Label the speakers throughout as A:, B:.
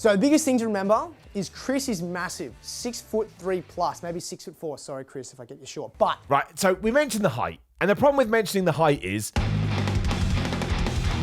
A: So the biggest thing to remember is Chris is massive, 6'3" plus, maybe 6'4". Sorry, Chris, if I get you short. But
B: right, so we mentioned the height, and the problem with mentioning the height is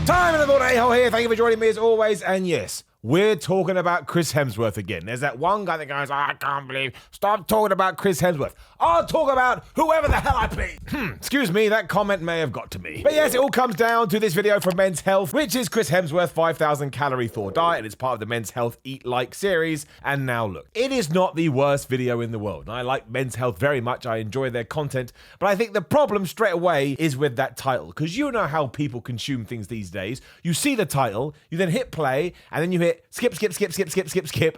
B: time in the morning. A-hole here. Thank you for joining me as always. And yes, we're talking about Chris Hemsworth again. There's that one guy that goes, I can't believe. Stop talking about Chris Hemsworth. I'll talk about whoever the hell I please. Excuse me, that comment may have got to me. But yes, it all comes down to this video from Men's Health, which is Chris Hemsworth 5,000 calorie Thor diet. And it's part of the Men's Health Eat Like series. And now look, it is not the worst video in the world. And I like Men's Health very much. I enjoy their content. But I think the problem straight away is with that title. Because you know how people consume things these days. You see the title, you then hit play, and then you hit skip,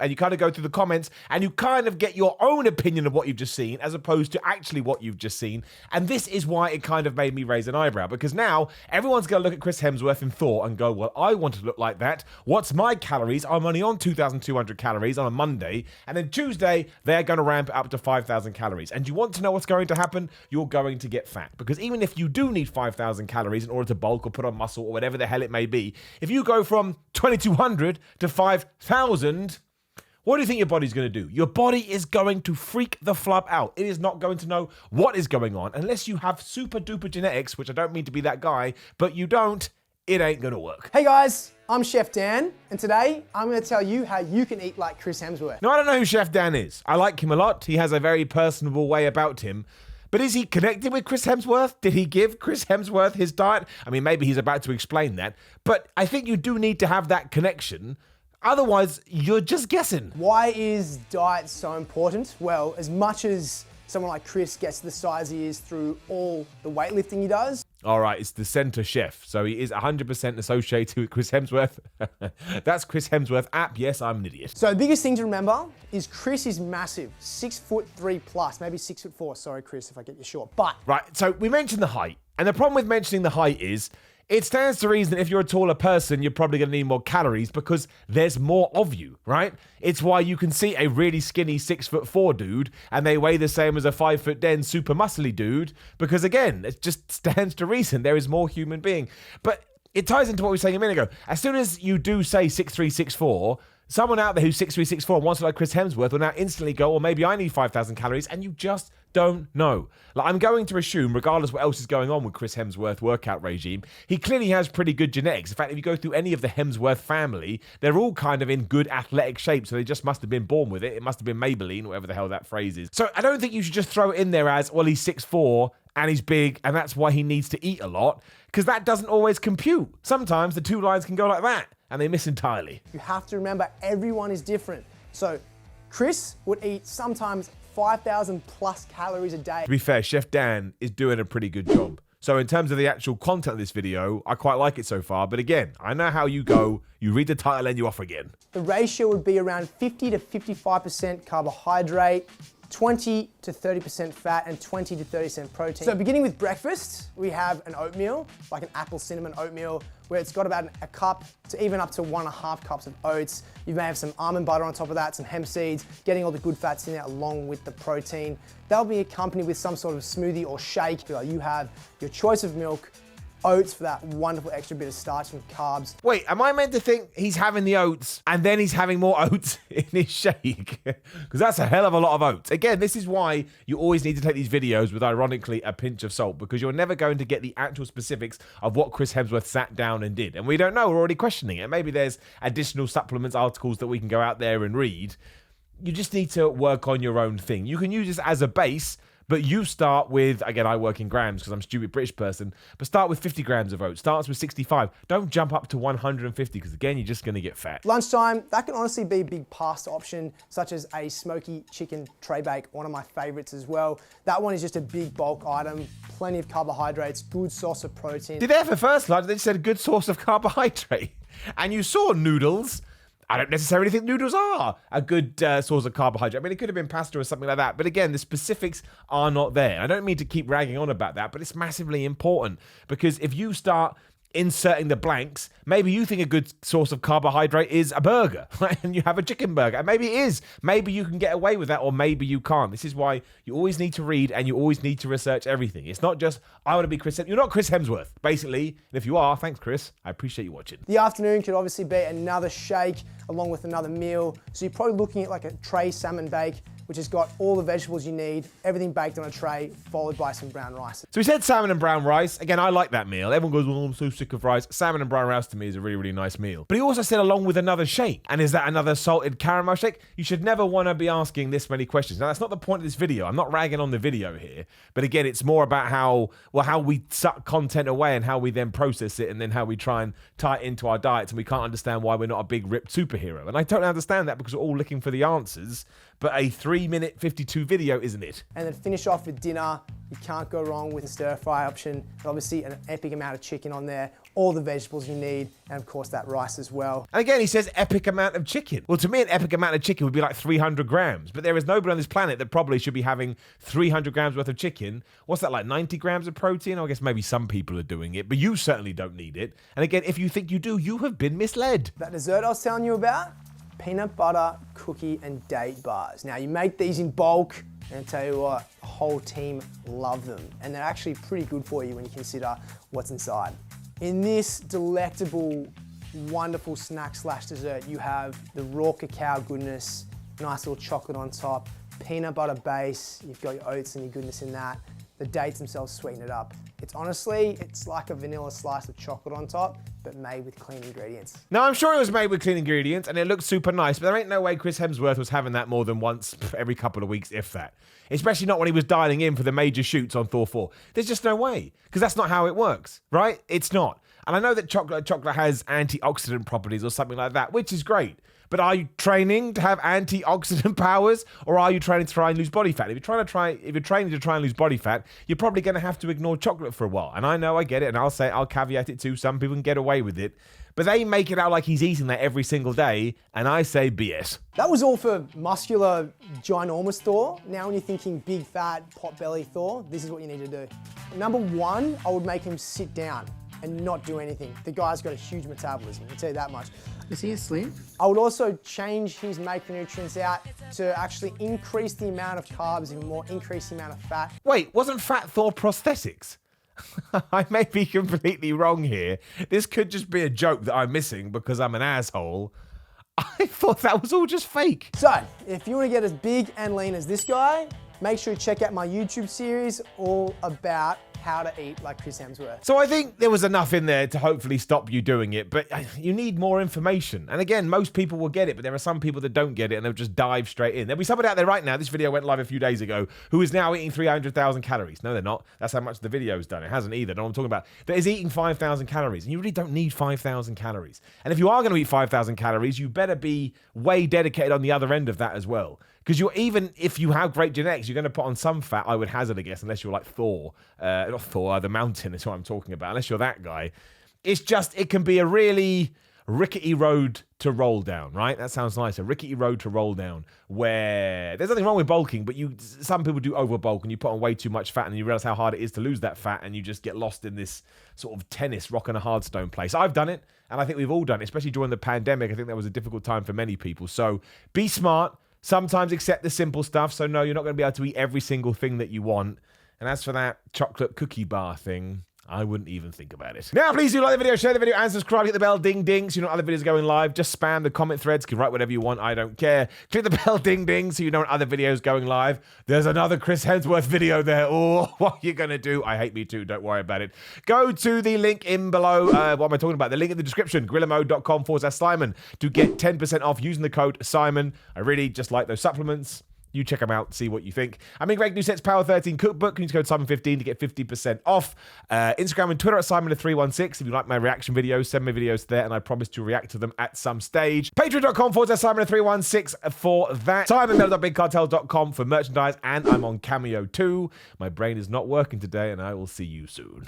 B: and you kind of go through the comments, and you kind of get your own opinion of what you've just seen, as opposed to actually what you've just seen. And this is why it kind of made me raise an eyebrow, because now everyone's going to look at Chris Hemsworth in Thor and go, well, I want to look like that. What's my calories? I'm only on 2,200 calories on a Monday, and then Tuesday, they're going to ramp it up to 5,000 calories. And you want to know what's going to happen? You're going to get fat, because even if you do need 5,000 calories in order to bulk or put on muscle or whatever the hell it may be, if you go from 2,200 to 5,000, what do you think your body's going to do? Your body is going to freak the flub out. It is not going to know what is going on unless you have super duper genetics, which I don't mean to be that guy, but you don't, it ain't going to work.
A: hey guys, I'm Chef Dan, and today I'm going to tell you how you can eat like Chris Hemsworth.
B: Now, I don't know who Chef Dan is. I like him a lot. He has a very personable way about him. But is he connected with Chris Hemsworth? Did he give Chris Hemsworth his diet? I mean, maybe he's about to explain that. But I think you do need to have that connection. Otherwise, you're just guessing.
A: Why is diet so important? Well, as much as someone like Chris gets the size he is through all the weightlifting he does.
B: All right, it's the center chef. So he is 100% associated with Chris Hemsworth. That's Chris Hemsworth app. Yes, I'm an idiot.
A: So the biggest thing to remember is Chris is massive, 6'3" plus, maybe 6'4". Sorry, Chris, if I get you short. But
B: right, so we mentioned the height. And the problem with mentioning the height is it stands to reason that if you're a taller person, you're probably going to need more calories because there's more of you, right? It's why you can see a really skinny 6'4" dude and they weigh the same as a 5'10" super muscly dude because, again, it just stands to reason there is more human being. But it ties into what we were saying a minute ago. As soon as you do say 6'3", 6'4", someone out there who's 6'3", 6'4", and wants to like Chris Hemsworth will now instantly go, well, maybe I need 5,000 calories, and you just don't know. Like, I'm going to assume, regardless what else is going on with Chris Hemsworth workout regime, he clearly has pretty good genetics. In fact, if you go through any of the Hemsworth family, they're all kind of in good athletic shape, so they just must have been born with it. It must have been Maybelline, whatever the hell that phrase is. So I don't think you should just throw it in there as, well, he's 6'4", and he's big, and that's why he needs to eat a lot, because that doesn't always compute. Sometimes the two lines can go like that, and they miss entirely.
A: you have to remember everyone is different. So Chris would eat sometimes 5,000 plus calories a day.
B: To be fair, Chef Dan is doing a pretty good job. So in terms of the actual content of this video, I quite like it so far. But again, I know how you go. You read the title and you're off again.
A: The ratio would be around 50 to 55% carbohydrate, 20 to 30% fat, and 20 to 30% protein. So beginning with breakfast, we have an oatmeal, like an apple cinnamon oatmeal, where it's got about a cup to even up to 1.5 cups of oats. You may have some almond butter on top of that, some hemp seeds, getting all the good fats in there along with the protein. They'll be accompanied with some sort of smoothie or shake. You have your choice of milk, oats for that wonderful extra bit of starch and carbs.
B: Wait, am I meant to think he's having the oats and then he's having more oats in his shake? Because that's a hell of a lot of oats. Again, this is why you always need to take these videos with, ironically, a pinch of salt, because you're never going to get the actual specifics of what Chris Hemsworth sat down and did. And we don't know, we're already questioning it. Maybe there's additional supplements, articles that we can go out there and read. You just need to work on your own thing. You can use this as a base, but you start with, again, I work in grams because I'm a stupid British person, but start with 50 grams of oats. Starts with 65. Don't jump up to 150 because, again, you're just going to get fat.
A: Lunchtime, that can honestly be a big pasta option, such as a smoky chicken tray bake, one of my favorites as well. That one is just a big bulk item, plenty of carbohydrates, good source of protein.
B: Did they have a first lunch? They said a good source of carbohydrate. And you saw noodles. I don't necessarily think noodles are a good source of carbohydrate. I mean, it could have been pasta or something like that. But again, the specifics are not there. I don't mean to keep ragging on about that, but it's massively important because if you start inserting the blanks. Maybe you think a good source of carbohydrate is a burger, right? And you have a chicken burger. And maybe it is. Maybe you can get away with that, or maybe you can't. This is why you always need to read and you always need to research everything. It's not just, I want to be Chris Hemsworth. You're not Chris Hemsworth, basically. And if you are, thanks, Chris. I appreciate you watching.
A: The afternoon could obviously be another shake along with another meal. So you're probably looking at like a tray salmon bake, which has got all the vegetables you need, everything baked on a tray, followed by some brown rice.
B: So he said salmon and brown rice. Again, I like that meal. Everyone goes, well, I'm so sick of rice. Salmon and brown rice to me is a really, really nice meal. But he also said along with another shake. And is that another salted caramel shake? You should never want to be asking this many questions. Now, that's not the point of this video. I'm not ragging on the video here. But again, it's more about how we suck content away and how we then process it and then how we try and tie it into our diets. And we can't understand why we're not a big ripped superhero. And I totally understand that because we're all looking for the answers. But a 3-minute 52 video isn't it?
A: And then finish off with dinner. You can't go wrong with a stir fry option. And obviously an epic amount of chicken on there, all the vegetables you need, and of course that rice as well.
B: And again, he says epic amount of chicken. Well, to me, an epic amount of chicken would be like 300 grams. But there is nobody on this planet that probably should be having 300 grams worth of chicken. What's that, like 90 grams of protein? I guess maybe some people are doing it, but you certainly don't need it. And again, if you think you do, you have been misled.
A: That dessert I was telling you about, peanut butter, cookie, and date bars. Now, you make these in bulk, and I tell you what, the whole team love them. And they're actually pretty good for you when you consider what's inside. In this delectable, wonderful snack / dessert, you have the raw cacao goodness, nice little chocolate on top, peanut butter base, you've got your oats and your goodness in that. The dates themselves sweeten it up. It's like a vanilla slice of chocolate on top, but made with clean ingredients.
B: Now, I'm sure it was made with clean ingredients and it looks super nice, but there ain't no way Chris Hemsworth was having that more than once every couple of weeks, if that. Especially not when he was dialing in for the major shoots on Thor 4. There's just no way, because that's not how it works, right? It's not. And I know that chocolate have antioxidant properties or something like that, which is great. But are you training to have antioxidant powers, or are you training to try and lose body fat? If you're training to try and lose body fat, you're probably going to have to ignore chocolate for a while. And I know, I get it, and I'll caveat it too. Some people can get away with it, but they make it out like he's eating that every single day, and I say BS.
A: That was all for muscular, ginormous Thor. Now when you're thinking big, fat, pot-belly Thor, this is what you need to do. Number one, I would make him sit down and not do anything. The guy's got a huge metabolism, I'll tell you that much.
C: Is he asleep?
A: I would also change his macronutrients out to actually increase the amount of carbs even more, increase the amount of fat.
B: Wait, wasn't Fat Thor prosthetics? I may be completely wrong here. This could just be a joke that I'm missing because I'm an asshole. I thought that was all just fake.
A: So, if you want to get as big and lean as this guy, make sure you check out my YouTube series all about how to eat like Chris Hemsworth.
B: So I think there was enough in there to hopefully stop you doing it, but you need more information. And again, most people will get it, but there are some people that don't get it and they'll just dive straight in. There'll be somebody out there right now, this video went live a few days ago, who is now eating 300,000 calories. No, they're not. That's how much the video's done. It hasn't either. No, I'm talking about. That is eating 5,000 calories. And you really don't need 5,000 calories. And if you are going to eat 5,000 calories, you better be way dedicated on the other end of that as well. Because even if you have great genetics, you're going to put on some fat, I would hazard a guess, unless you're like Thor. Not Thor, the Mountain is what I'm talking about. Unless you're that guy. It's just, it can be a really rickety road to roll down, right? That sounds nice. A rickety road to roll down where there's nothing wrong with bulking, but some people do over bulk and you put on way too much fat and you realize how hard it is to lose that fat and you just get lost in this sort of tennis, rock and a hard stone place. I've done it and I think we've all done it, especially during the pandemic. I think that was a difficult time for many people. So be smart. Sometimes accept the simple stuff. So no, you're not going to be able to eat every single thing that you want. And as for that chocolate cookie bar thing, I wouldn't even think about it. Now, please do like the video, share the video, and subscribe. Hit the bell, ding, ding, so you know other videos are going live. Just spam the comment threads. You can write whatever you want. I don't care. Click the bell, ding, ding, so you know when other videos going live. There's another Chris Hemsworth video there. Oh, what are you going to do? I hate me too. Don't worry about it. Go to the link in below. What am I talking about? The link in the description, grillamode.com/Simon to get 10% off using the code Simon. I really just like those supplements. You check them out, see what you think. I'm in Greg Doucette's Power 13 cookbook. Use code Simon15 to get 50% off. Instagram and Twitter at Simon316. If you like my reaction videos, send me videos there, and I promise to react to them at some stage. Patreon.com/Simon316 for that. SimonMiller.BigCartel.com for merchandise, and I'm on Cameo too. My brain is not working today, and I will see you soon.